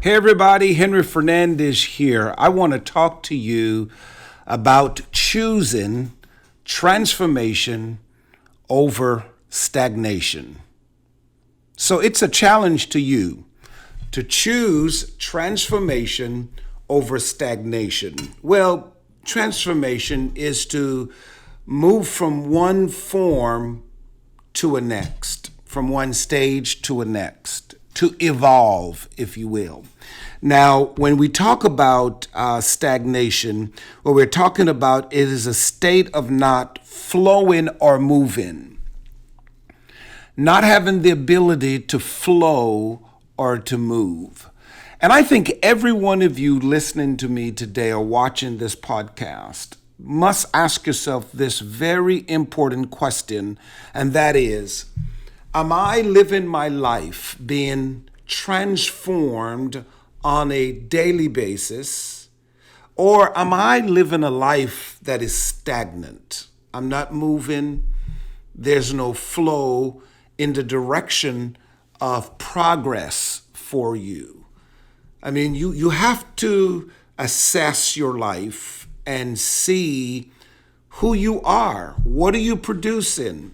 Hey everybody, Henry Fernandez here. I want to talk to you about choosing transformation over stagnation. So it's a challenge to you to choose transformation over stagnation. Well, transformation is to move from one form to a next, from one stage to a next, to evolve, if you will. Now, when we talk about stagnation, what we're talking about is a state of not flowing or moving, not having the ability to flow or to move. And I think every one of you listening to me today or watching this podcast must ask yourself this very important question, and that is, am I living my life being transformed on a daily basis, or am I living a life that is stagnant? I'm not moving. There's no flow in the direction of progress for you. I mean, you have to assess your life and see who you are. What are you producing?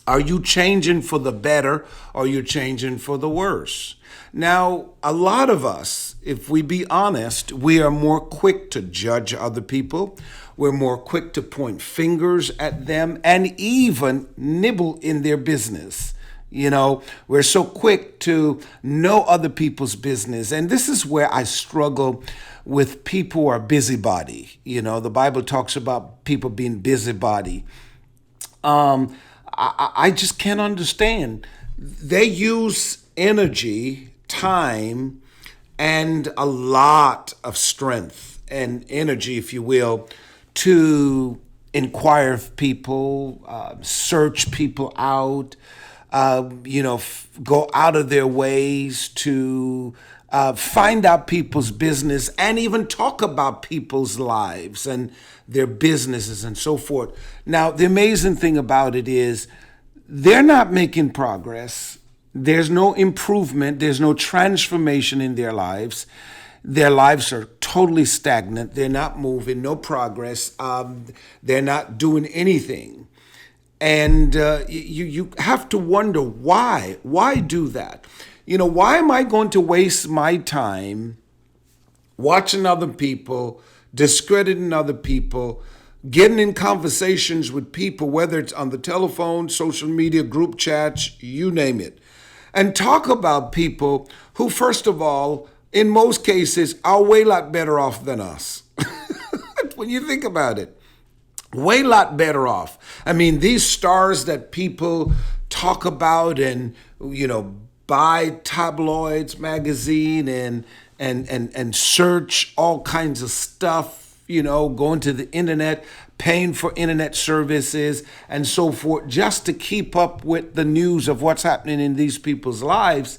Are you changing for the better, or are you changing for the worse? Now, a lot of us, if we be honest, we are more quick to judge other people. We're more quick to point fingers at them and even nibble in their business. You know, we're so quick to know other people's business. And this is where I struggle with people who are busybody. You know, the Bible talks about people being busybody. I just can't understand. They use energy, time, and a lot of strength and energy, if you will, to inquire of people, search people out, go out of their ways to find out people's business and even talk about people's lives and their businesses and so forth. Now, the amazing thing about it is they're not making progress. There's no improvement. There's no transformation in their lives. Their lives are totally stagnant. They're not moving, no progress. They're not doing anything. And you have to wonder why. Why do that? You know, why am I going to waste my time watching other people, discrediting other people, getting in conversations with people, whether it's on the telephone, social media, group chats, you name it, and talk about people who, first of all, in most cases, are way lot better off than us. When you think about it. Way lot better off. I mean, these stars that people talk about and, buy tabloids, magazine, and search all kinds of stuff, going to the internet, paying for internet services and so forth, just to keep up with the news of what's happening in these people's lives.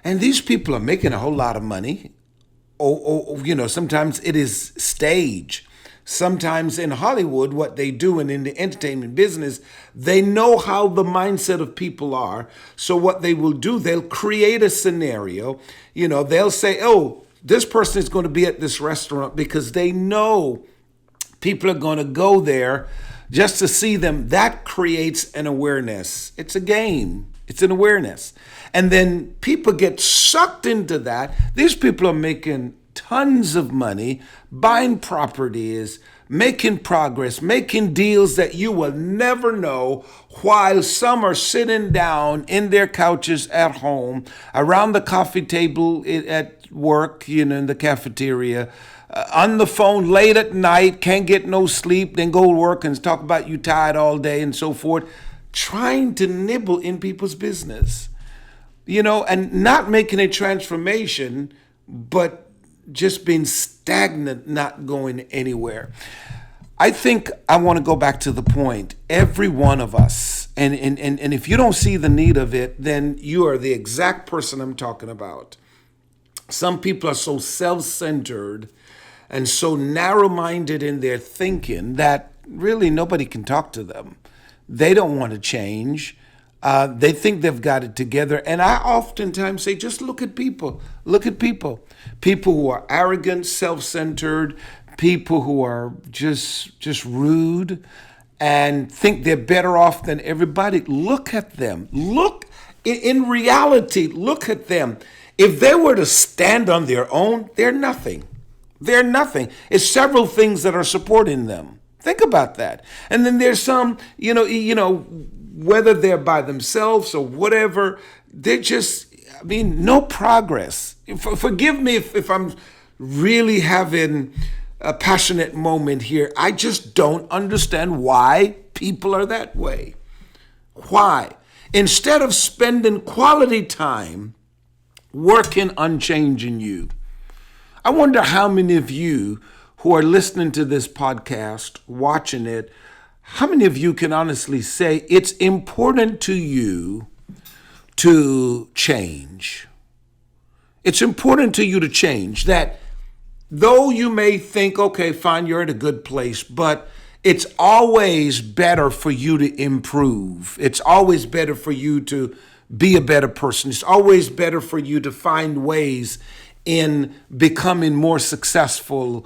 And these people are making a whole lot of money. Sometimes it is stage. Sometimes in Hollywood, what they do and in the entertainment business, they know how the mindset of people are. So what they will do, they'll create a scenario. They'll say, oh, this person is going to be at this restaurant because they know people are going to go there just to see them. That creates an awareness. It's a game. It's an awareness. And then people get sucked into that. These people are making tons of money, buying properties, making progress, making deals that you will never know, while some are sitting down in their couches at home, around the coffee table at work, in the cafeteria, on the phone late at night, can't get no sleep, then go to work and talk about you tired all day and so forth, trying to nibble in people's business, and not making a transformation, but just being stagnant, not going anywhere. I think I want to go back to the point. Every one of us, and if you don't see the need of it, then you are the exact person I'm talking about. Some people are so self-centered and so narrow-minded in their thinking that really nobody can talk to them. They don't want to change. They think they've got it together. And I oftentimes say, just look at people. Look at people. People who are arrogant, self-centered, people who are just rude and think they're better off than everybody. Look at them. Look, in reality, look at them. If they were to stand on their own, they're nothing. They're nothing. It's several things that are supporting them. Think about that. And then there's some, whether they're by themselves or whatever, they're just, no progress. Forgive me if I'm really having a passionate moment here. I just don't understand why people are that way. Why? Instead of spending quality time working on changing you. I wonder how many of you who are listening to this podcast, watching it, how many of you can honestly say it's important to you to change? It's important to you to change. That though you may think, okay, fine, you're at a good place, but it's always better for you to improve. It's always better for you to be a better person. It's always better for you to find ways in becoming more successful,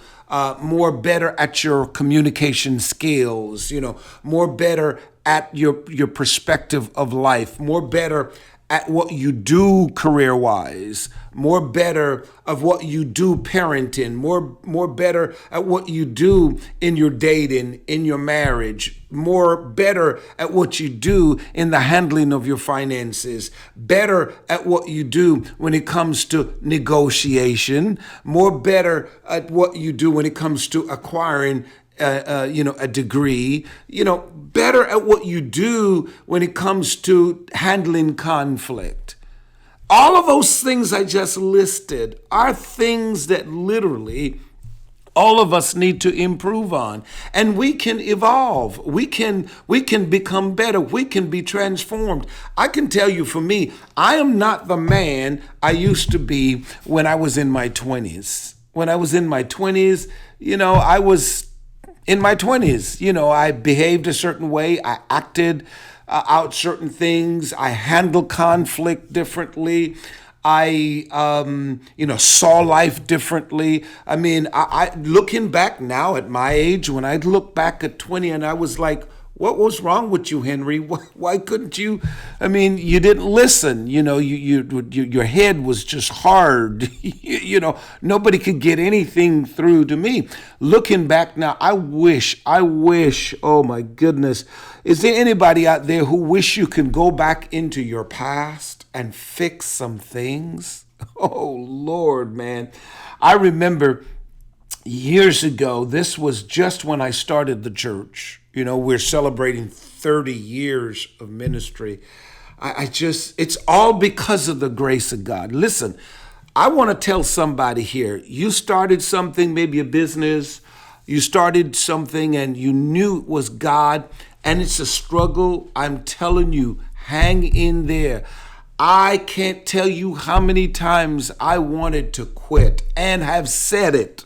more better at your communication skills, more better at your perspective of life, more better at what you do career-wise, more better of what you do parenting, more better at what you do in your dating, in your marriage, more better at what you do in the handling of your finances, better at what you do when it comes to negotiation, more better at what you do when it comes to acquiring a degree, better at what you do when it comes to handling conflict. All of those things I just listed are things that literally all of us need to improve on. And we can evolve. We can become better. We can be transformed. I can tell you, for me, I am not the man I used to be when I was in my 20s. When I was in my 20s, I was in my 20s, I behaved a certain way. I acted out certain things. I handled conflict differently. I, saw life differently. I looking back now at my age, when I look back at 20 and I was like, what was wrong with you, Henry? Why couldn't you? You didn't listen. Your head was just hard. Nobody could get anything through to me. Looking back now, I wish, oh my goodness. Is there anybody out there who wish you can go back into your past and fix some things? Oh, Lord, man. I remember years ago, this was just when I started the church. We're celebrating 30 years of ministry. It's all because of the grace of God. Listen, I want to tell somebody here, you started something, maybe a business, you started something and you knew it was God, and it's a struggle. I'm telling you, hang in there. I can't tell you how many times I wanted to quit and have said it.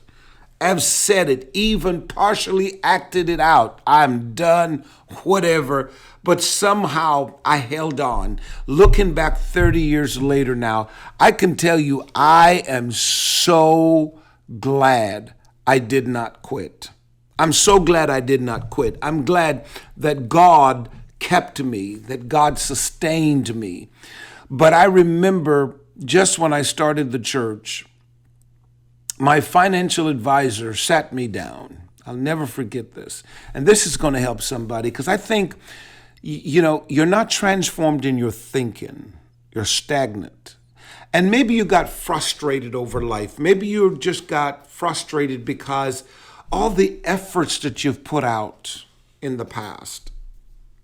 I've said it, even partially acted it out. I'm done, whatever. But somehow I held on. Looking back 30 years later now, I can tell you I am so glad I did not quit. I'm so glad I did not quit. I'm glad that God kept me, that God sustained me. But I remember just when I started the church, my financial advisor sat me down. I'll never forget this. And this is going to help somebody, because I think, you're not transformed in your thinking. You're stagnant. And maybe you got frustrated over life. Maybe you just got frustrated because all the efforts that you've put out in the past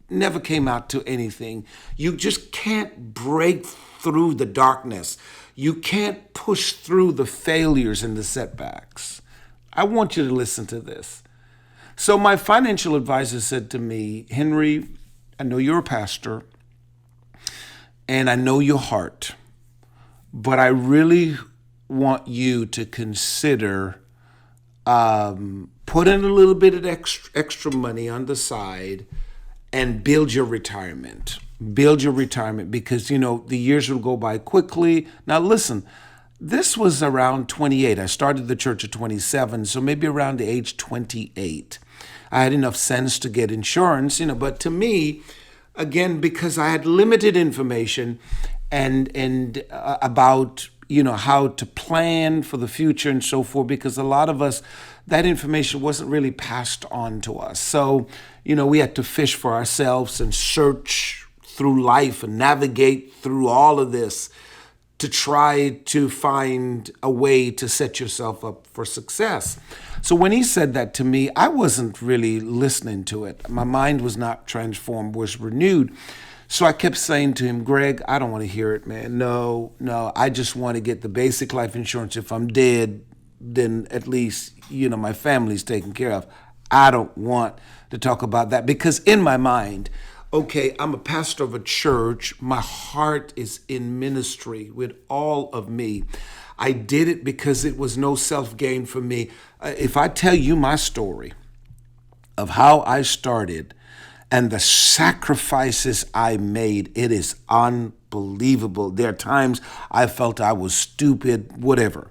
never came out to anything. You just can't break through the darkness. You can't push through the failures and the setbacks. I want you to listen to this. So my financial advisor said to me, Henry, I know you're a pastor and I know your heart, but I really want you to consider putting a little bit of extra money on the side and build your retirement. Build your retirement because, the years will go by quickly. Now, listen, this was around 28. I started the church at 27, so maybe around the age 28. I had enough sense to get insurance, but to me, again, because I had limited information and about how to plan for the future and so forth, because a lot of us, that information wasn't really passed on to us. So, we had to fish for ourselves and search through life and navigate through all of this to try to find a way to set yourself up for success. So when he said that to me, I wasn't really listening to it. My mind was not transformed, was renewed. So I kept saying to him, Greg, I don't want to hear it, man. No, I just want to get the basic life insurance. If I'm dead, then at least, my family's taken care of. I don't want to talk about that because in my mind, okay, I'm a pastor of a church. My heart is in ministry with all of me. I did it because it was no self-gain for me. If I tell you my story of how I started and the sacrifices I made, it is unbelievable. There are times I felt I was stupid, whatever.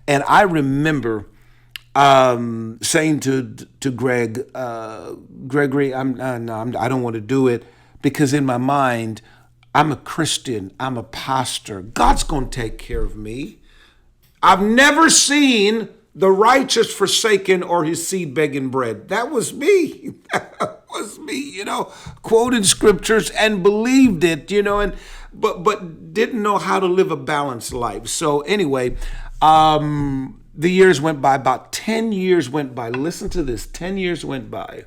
And I remember saying to Greg, Gregory, I don't want to do it because in my mind, I'm a Christian, I'm a pastor. God's going to take care of me. I've never seen the righteous forsaken or his seed begging bread. That was me. That was me, quoted scriptures and believed it, but didn't know how to live a balanced life. So anyway, the years went by, about 10 years went by. Listen to this, 10 years went by.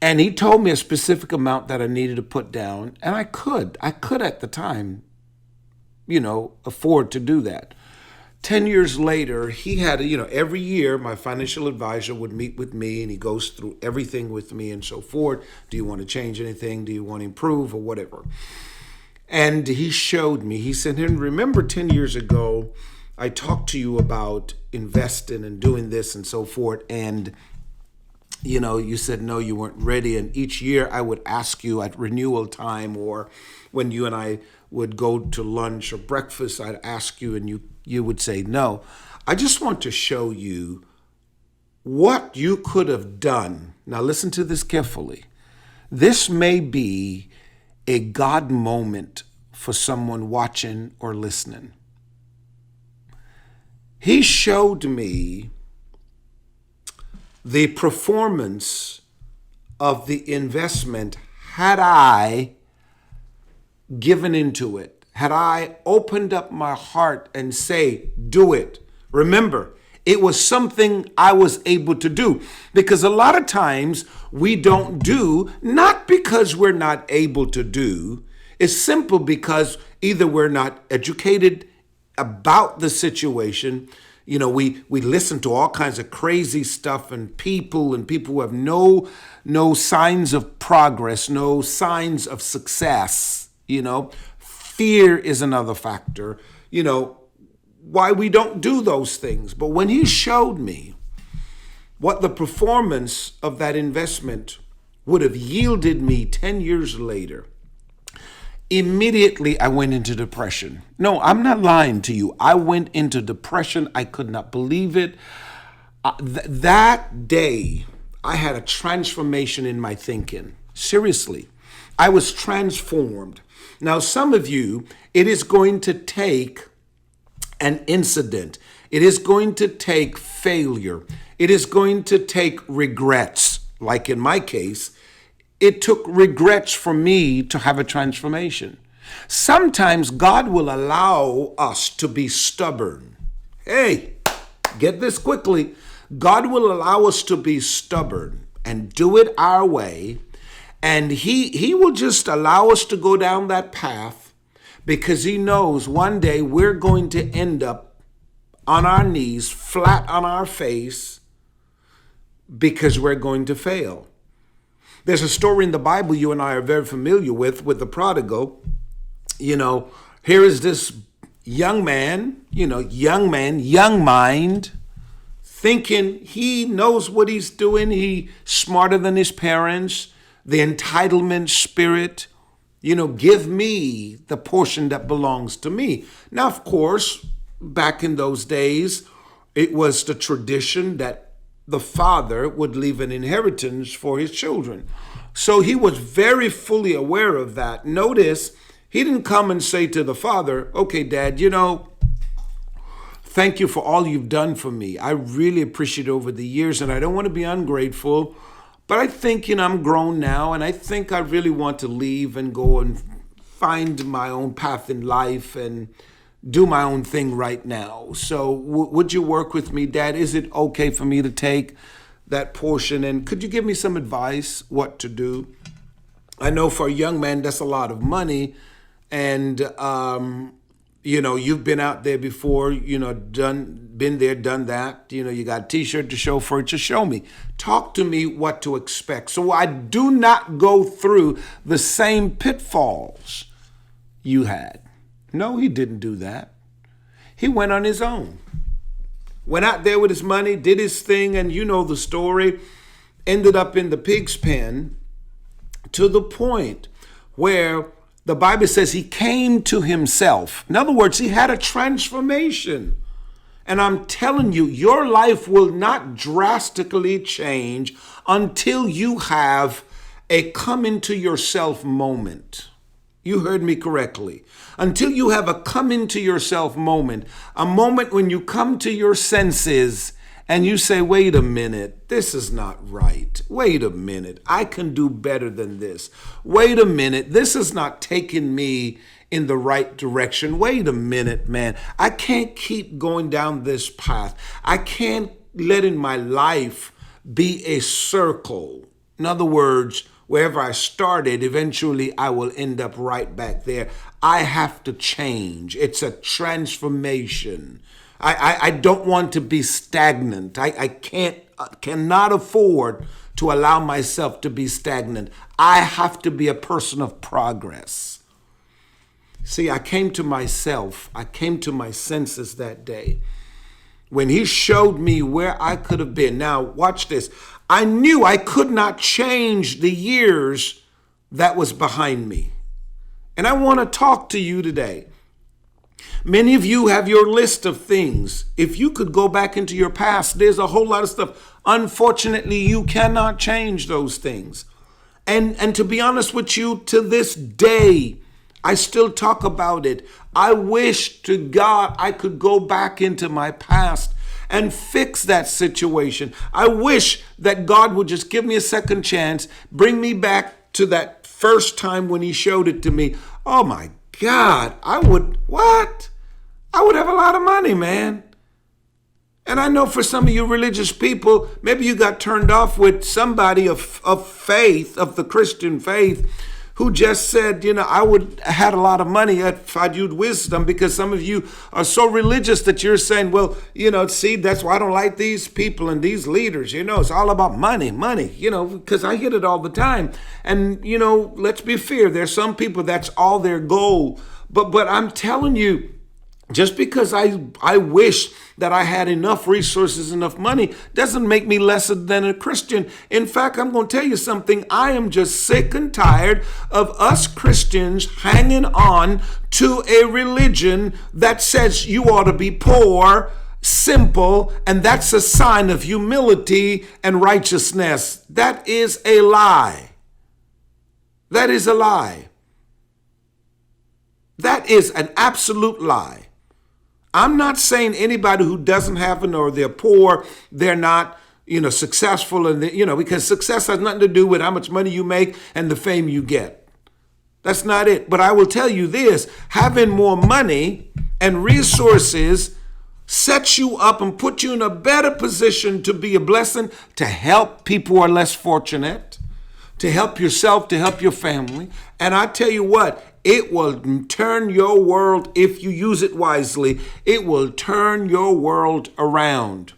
And he told me a specific amount that I needed to put down. And I could at the time, afford to do that. 10 years later, he had, every year my financial advisor would meet with me and he goes through everything with me and so forth. Do you want to change anything? Do you want to improve or whatever? And he showed me, he said, Henry, remember 10 years ago, I talked to you about investing and doing this and so forth. And, you said, no, you weren't ready. And each year I would ask you at renewal time or when you and I would go to lunch or breakfast, I'd ask you and you would say, no. I just want to show you what you could have done. Now listen to this carefully. This may be a God moment for someone watching or listening. He showed me the performance of the investment had I given into it, had I opened up my heart and say, do it. Remember, it was something I was able to do because a lot of times we don't do, not because we're not able to do. It's simple because either we're not educated about the situation. We listen to all kinds of crazy stuff and people who have no signs of progress, no signs of success. Fear is another factor, why we don't do those things. But when he showed me what the performance of that investment would have yielded me 10 years later, immediately I went into depression. No, I'm not lying to you. I went into depression. I could not believe it. That day, I had a transformation in my thinking. Seriously, I was transformed. Now, some of you, it is going to take an incident. It is going to take failure. It is going to take regrets. Like in my case, it took regrets for me to have a transformation. Sometimes God will allow us to be stubborn. Hey, get this quickly. God will allow us to be stubborn and do it our way. And he will just allow us to go down that path because he knows one day we're going to end up on our knees, flat on our face, because we're going to fail. There's a story in the Bible you and I are very familiar with the prodigal. Here is this young man, young mind, thinking he knows what he's doing. He's smarter than his parents. the entitlement spirit. Give me the portion that belongs to me. Now, of course, back in those days, it was the tradition that the father would leave an inheritance for his children. So he was very fully aware of that. Notice, he didn't come and say to the father, okay, Dad, thank you for all you've done for me. I really appreciate it over the years, and I don't want to be ungrateful. But I think, I'm grown now, and I think I really want to leave and go and find my own path in life and do my own thing right now. So would you work with me, Dad? Is it okay for me to take that portion? And could you give me some advice what to do? I know for a young man, that's a lot of money. And, you've been out there before, been there, done that. You got a t-shirt to show for it. Just show me. Talk to me what to expect. So I do not go through the same pitfalls you had. No, he didn't do that. He went on his own. Went out there with his money, did his thing, and you know the story. Ended up in the pig's pen to the point where the Bible says he came to himself. In other words, he had a transformation. And I'm telling you, your life will not drastically change until you have a come into yourself moment. You heard me correctly. Until you have a come into yourself moment, a moment when you come to your senses and you say, wait a minute, this is not right. Wait a minute, I can do better than this. Wait a minute, this is not taking me in the right direction. Wait a minute, man, I can't keep going down this path. I can't let in my life be a circle. In other words, wherever I started, eventually I will end up right back there. I have to change. It's a transformation. I don't want to be stagnant. I cannot afford to allow myself to be stagnant. I have to be a person of progress. See, I came to myself. I came to my senses that day when he showed me where I could have been. Now, watch this. I knew I could not change the years that was behind me. And I want to talk to you today. Many of you have your list of things. If you could go back into your past, there's a whole lot of stuff. Unfortunately, you cannot change those things. And to be honest with you, to this day, I still talk about it. I wish to God I could go back into my past and fix that situation. I wish that God would just give me a second chance, bring me back to that first time when he showed it to me. Oh my God, I would have a lot of money, man. And I know for some of you religious people, maybe you got turned off with somebody of faith, of the Christian faith, who just said, I would have had a lot of money if I'd used wisdom, because some of you are so religious that you're saying, well, see, that's why I don't like these people and these leaders. It's all about money, because I hear it all the time. And, let's be fair. There's some people that's all their goal. But I'm telling you, just because I wish that I had enough resources, enough money, doesn't make me lesser than a Christian. In fact, I'm going to tell you something. I am just sick and tired of us Christians hanging on to a religion that says you ought to be poor, simple, and that's a sign of humility and righteousness. That is a lie. That is a lie. That is an absolute lie. I'm not saying anybody who doesn't have it or they're poor, they're not, successful, and because success has nothing to do with how much money you make and the fame you get. That's not it. But I will tell you this, having more money and resources sets you up and puts you in a better position to be a blessing, to help people who are less fortunate, to help yourself, to help your family. And I tell you what, it will turn your world, if you use it wisely, it will turn your world around.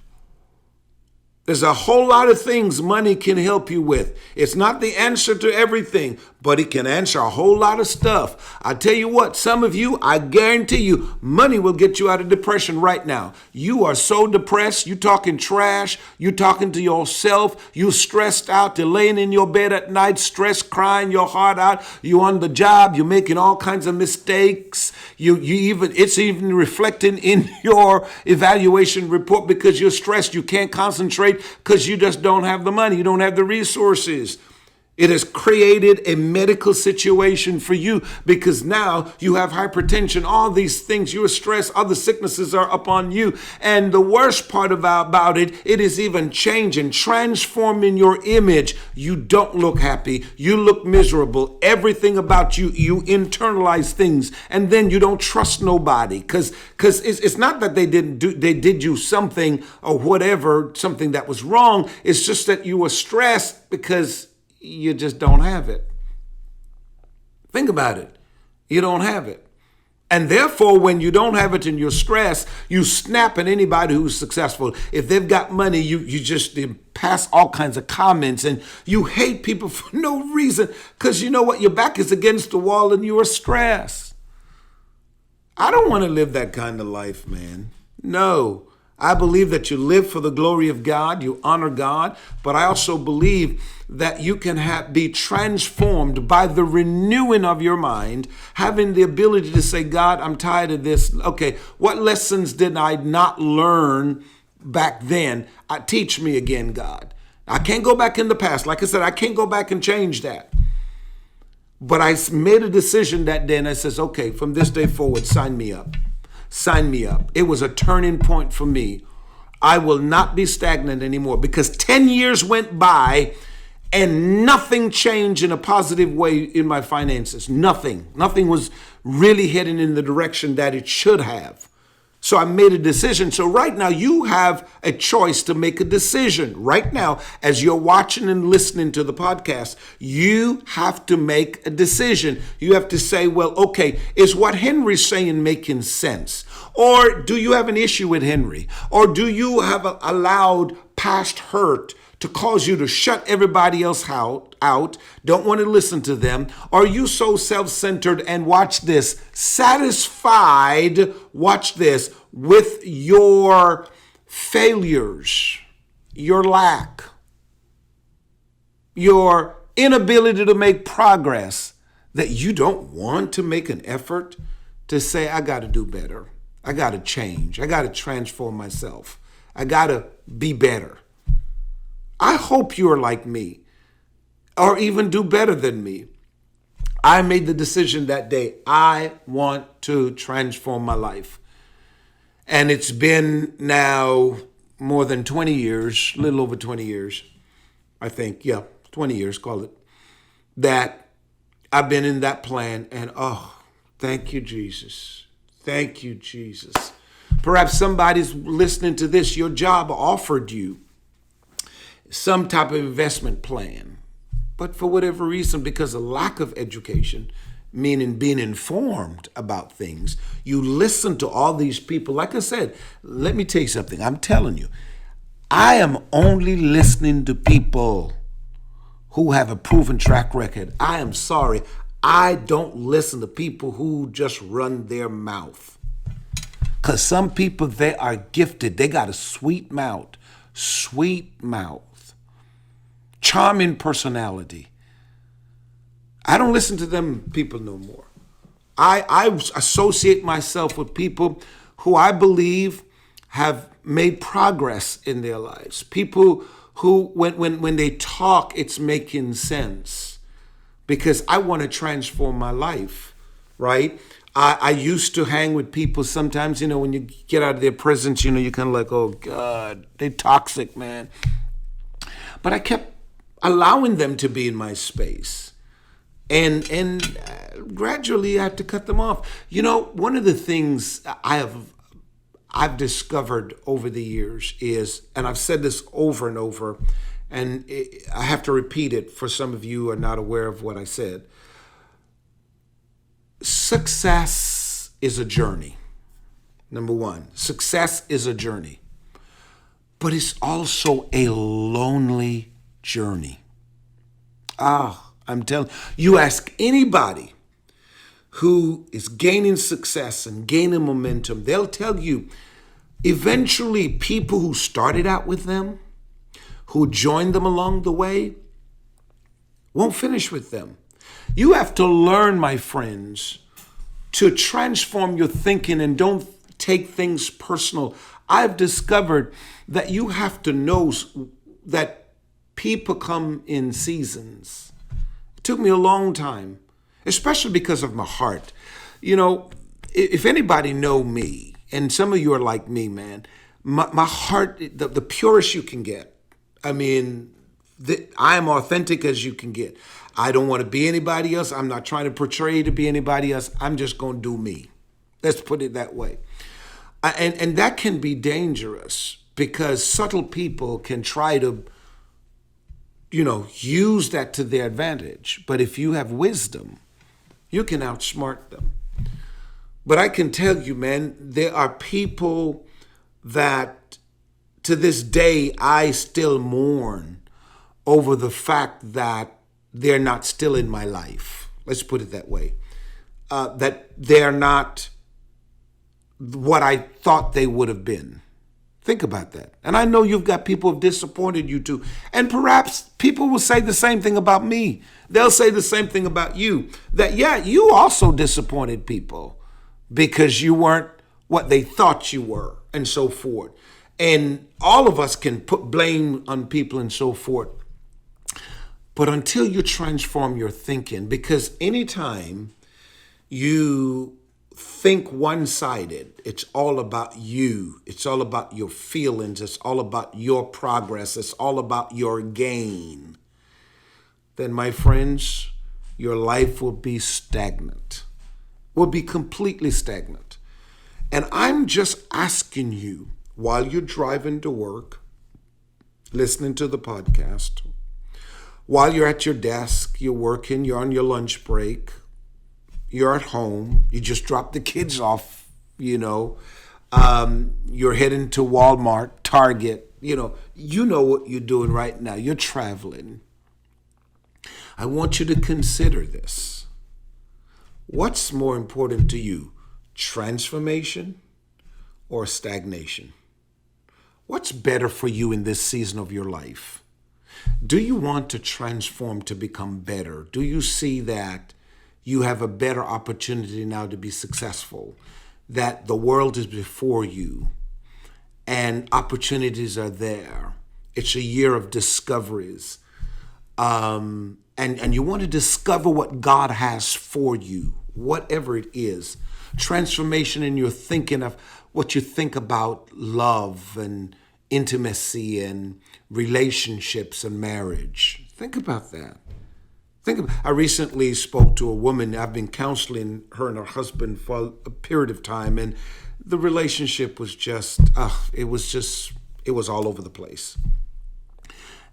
There's a whole lot of things money can help you with. It's not the answer to everything, but it can answer a whole lot of stuff. I tell you what, some of you, I guarantee you, money will get you out of depression right now. You are so depressed, you talking trash, you talking to yourself, you stressed out, you're laying in your bed at night, stressed, crying your heart out, you on the job, you're making all kinds of mistakes. It's even reflecting in your evaluation report because you're stressed, you can't concentrate because you just don't have the money, you don't have the resources. It has created a medical situation for you because now you have hypertension, all these things, you're stressed, other sicknesses are upon you. And the worst part about it, it is even changing, transforming your image. You don't look happy. You look miserable. Everything about you, you internalize things. And then you don't trust nobody because it's not that they did you something or whatever, something that was wrong. It's just that you were stressed because you just don't have it. Think about it. You don't have it. And therefore, when you don't have it and you're stressed, you snap at anybody who's successful. If they've got money, you just pass all kinds of comments and you hate people for no reason because you know what? Your back is against the wall and you are stressed. I don't want to live that kind of life, man. No. I believe that you live for the glory of God, you honor God, but I also believe that you can be transformed by the renewing of your mind, having the ability to say, God, I'm tired of this. Okay, what lessons did I not learn back then? Teach me again, God. I can't go back in the past. Like I said, I can't go back and change that. But I made a decision that day and I says, okay, from this day forward, sign me up. Sign me up. It was a turning point for me. I will not be stagnant anymore because 10 years went by and nothing changed in a positive way in my finances. Nothing. Nothing was really heading in the direction that it should have. So I made a decision. So right now you have a choice to make a decision. Right now, as you're watching and listening to the podcast, you have to make a decision. You have to say, well, okay, is what Henry's saying making sense? Or do you have an issue with Henry? Or do you have allowed past hurt to cause you to shut everybody else out, don't want to listen to them? Are you so self-centered and watch this, satisfied, watch this, with your failures, your lack, your inability to make progress, that you don't want to make an effort to say, I got to do better. I got to change. I got to transform myself. I got to be better. I hope you're like me or even do better than me. I made the decision that day. I want to transform my life. And it's been now more than 20 years, a little over 20 years, I think. Yeah, 20 years, call it, that I've been in that plan. And thank you, Jesus. Thank you, Jesus. Perhaps somebody's listening to this. Your job offered you some type of investment plan. But for whatever reason, because of lack of education, meaning being informed about things, you listen to all these people. Like I said, let me tell you something. I'm telling you, I am only listening to people who have a proven track record. I am sorry. I don't listen to people who just run their mouth. Because some people, they are gifted. They got a sweet mouth. Sweet mouth. Charming personality. I don't listen to them people no more. I associate myself with people who I believe have made progress in their lives. People who, when they talk, it's making sense. Because I want to transform my life, right? I used to hang with people sometimes, when you get out of their presence, you're kind of like, oh God, they're toxic, man. But I kept allowing them to be in my space. And gradually I had to cut them off. One of the things I've discovered over the years is, and I've said this over and over, and I have to repeat it for some of you who are not aware of what I said. Success is a journey. Number one, success is a journey. but it's also a lonely journey. I'm telling you, ask anybody who is gaining success and gaining momentum, they'll tell you eventually people who started out with them, who joined them along the way, won't finish with them. You have to learn, my friends, to transform your thinking and don't take things personal. I've discovered that you have to know that people come in seasons. It took me a long time, especially because of my heart. You know, if anybody know me, and some of you are like me, man, my heart, the purest you can get. I mean, I am authentic as you can get. I don't want to be anybody else. I'm not trying to portray to be anybody else. I'm just going to do me. Let's put it that way. And that can be dangerous because subtle people can try to, use that to their advantage. But if you have wisdom, you can outsmart them. But I can tell you, man, there are people that to this day I still mourn over the fact that they're not still in my life. Let's put it that way. That they're not what I thought they would have been. Think about that. And I know you've got people who have disappointed you too. And perhaps people will say the same thing about me. They'll say the same thing about you. That, yeah, you also disappointed people because you weren't what they thought you were and so forth. And all of us can put blame on people and so forth. But until you transform your thinking, because anytime you think one-sided, it's all about you. It's all about your feelings. It's all about your progress. It's all about your gain. Then, my friends, your life will be stagnant, will be completely stagnant. And I'm just asking you, while you're driving to work, listening to the podcast, while you're at your desk, you're working, you're on your lunch break, you're at home, you just dropped the kids off, you're heading to Walmart, Target, you know what you're doing right now. You're traveling. I want you to consider this. What's more important to you, transformation or stagnation? What's better for you in this season of your life? Do you want to transform to become better? Do you see that you have a better opportunity now to be successful, that the world is before you and opportunities are there? It's a year of discoveries. And you want to discover what God has for you, whatever it is. Transformation in your thinking of what you think about love and intimacy and relationships and marriage. Think about that. I recently spoke to a woman. I've been counseling her and her husband for a period of time, and the relationship was it was all over the place.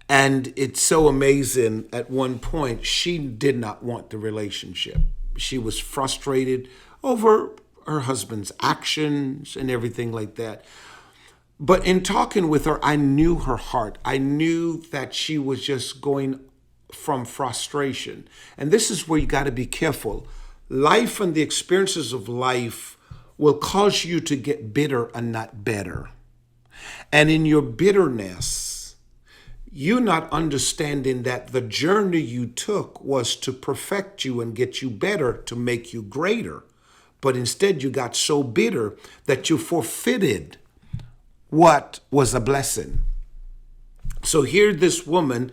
And it's so amazing. At one point, she did not want the relationship. She was frustrated over her husband's actions and everything like that. But in talking with her, I knew her heart. I knew that she was just going from frustration. And this is where you got to be careful. Life and the experiences of life will cause you to get bitter and not better. And in your bitterness, you're not understanding that the journey you took was to perfect you and get you better, to make you greater. But instead, you got so bitter that you forfeited what was a blessing. So here this woman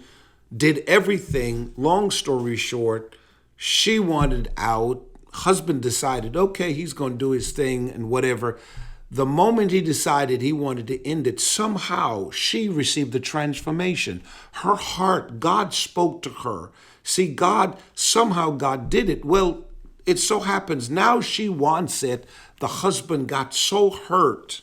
did everything. Long story short, she wanted out. Husband decided, okay, he's going to do his thing and whatever. The moment he decided he wanted to end it, somehow she received the transformation. Her heart, God spoke to her. See, somehow God did it. Well, it so happens now she wants it. The husband got so hurt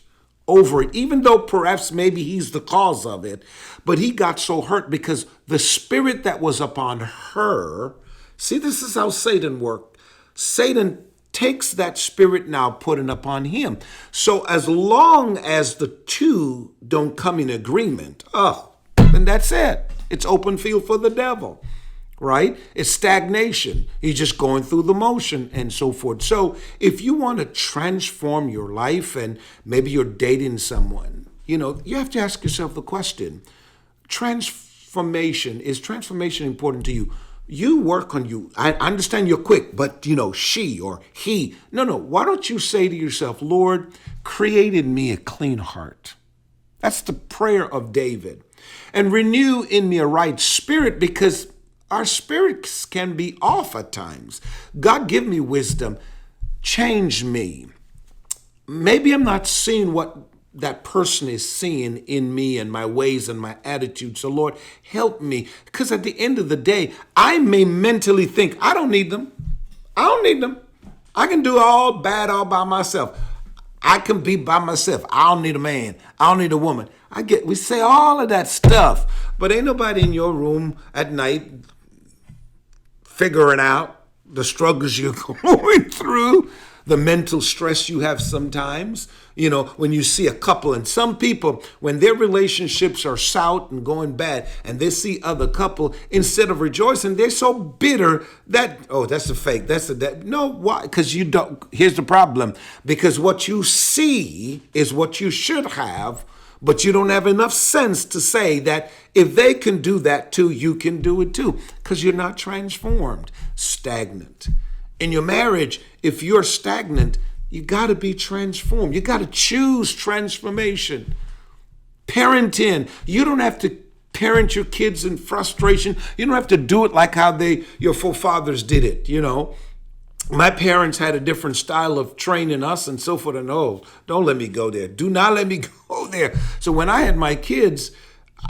over it, even though perhaps maybe he's the cause of it, but he got so hurt because the spirit that was upon her, see, this is how Satan worked. Satan takes that spirit now putting upon him. So as long as the two don't come in agreement, then that's it. It's open field for the devil, right? It's stagnation. He's just going through the motion and so forth. So if you want to transform your life and maybe you're dating someone, you have to ask yourself the question, is transformation important to you? You work on you. I understand you're quick, but she or he. No. Why don't you say to yourself, Lord, create in me a clean heart. That's the prayer of David. And renew in me a right spirit, because our spirits can be off at times. God, give me wisdom. Change me. Maybe I'm not seeing what that person is seeing in me and my ways and my attitude. So Lord, help me. Because at the end of the day, I may mentally think, I don't need them. I can do all bad all by myself. I can be by myself. I don't need a man. I don't need a woman. We say all of that stuff, but ain't nobody in your room at night figuring out the struggles you're going through, the mental stress you have sometimes. When you see a couple, and some people, when their relationships are south and going bad, and they see other couple, instead of rejoicing, they're so bitter that, that's a fake. No, why? Because you don't. Here's the problem. Because what you see is what you should have, but you don't have enough sense to say that if they can do that too, you can do it too, because you're not transformed. Stagnant. In your marriage, if you're stagnant, you got to be transformed. You got to choose transformation. Parenting. You don't have to parent your kids in frustration. You don't have to do it like how your forefathers did it, My parents had a different style of training us and so forth. And don't let me go there. Do not let me go there. So when I had my kids,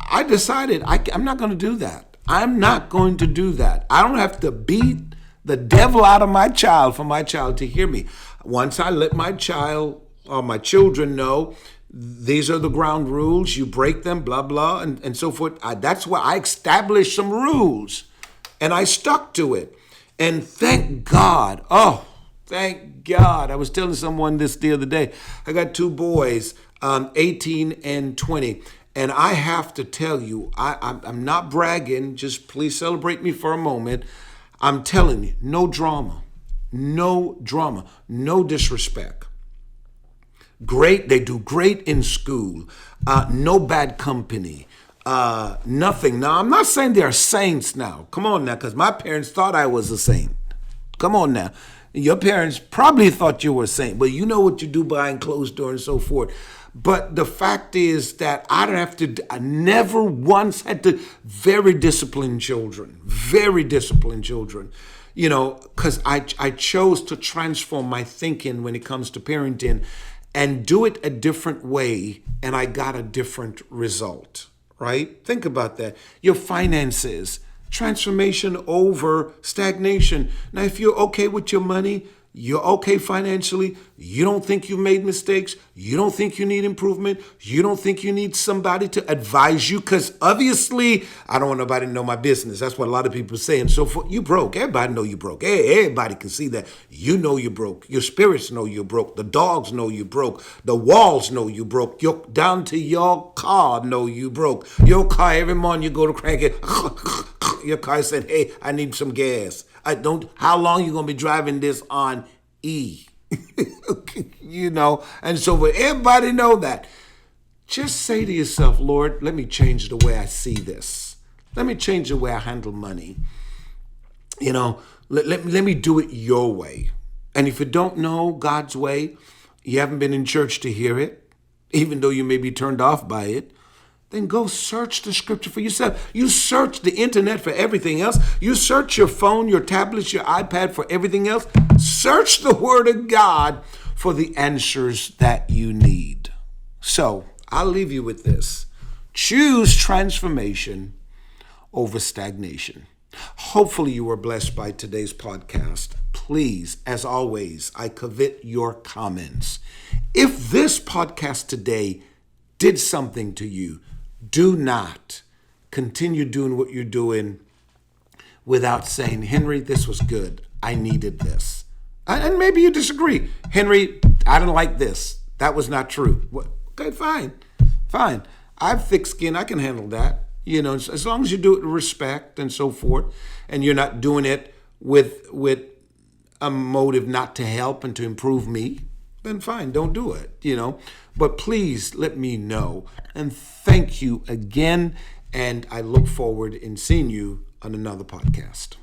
I decided I'm not going to do that. I'm not going to do that. I don't have to beat the devil out of my child for my child to hear me. Once I let my children know, these are the ground rules, you break them, blah, blah, and so forth. That's why I established some rules, and I stuck to it. And thank God, thank God. I was telling someone this the other day. I got two boys, 18 and 20. And I have to tell you, I'm not bragging, just please celebrate me for a moment. I'm telling you, no drama, no disrespect. Great, they do great in school, no bad company, nothing. Now, I'm not saying they're saints now. Come on now, because my parents thought I was a saint. Come on now. Your parents probably thought you were a saint, but you know what you do behind closed doors and so forth. But the fact is that I never once had to, very disciplined children, because I chose to transform my thinking when it comes to parenting and do it a different way, and I got a different result, right? Think about that. Your finances, transformation over stagnation. Now, if you're okay with your money, you're okay financially, you don't think you've made mistakes, you don't think you need improvement, you don't think you need somebody to advise you, because obviously, I don't want nobody to know my business. That's what a lot of people say. And so forth. You broke. Everybody know you broke. Everybody can see that. You know you broke. Your spirits know you broke. The dogs know you broke. The walls know you broke. Down to your car know you broke. Your car, every morning you go to crank it, your car said, hey, I need some gas. How long you going to be driving this on E? And so for everybody know that. Just say to yourself, Lord, let me change the way I see this. Let me change the way I handle money. Let me do it your way. And if you don't know God's way, you haven't been in church to hear it, even though you may be turned off by it, then go search the scripture for yourself. You search the internet for everything else. You search your phone, your tablets, your iPad for everything else. Search the Word of God for the answers that you need. So I'll leave you with this. Choose transformation over stagnation. Hopefully you were blessed by today's podcast. Please, as always, I covet your comments. If this podcast today did something to you, do not continue doing what you're doing without saying, Henry, this was good. I needed this. And maybe you disagree. Henry, I don't like this. That was not true. Okay, fine. Fine. I have thick skin. I can handle that. As long as you do it with respect and so forth, and you're not doing it with a motive not to help and to improve me, then fine, don't do it. But please let me know. And thank you again. And I look forward in seeing you on another podcast.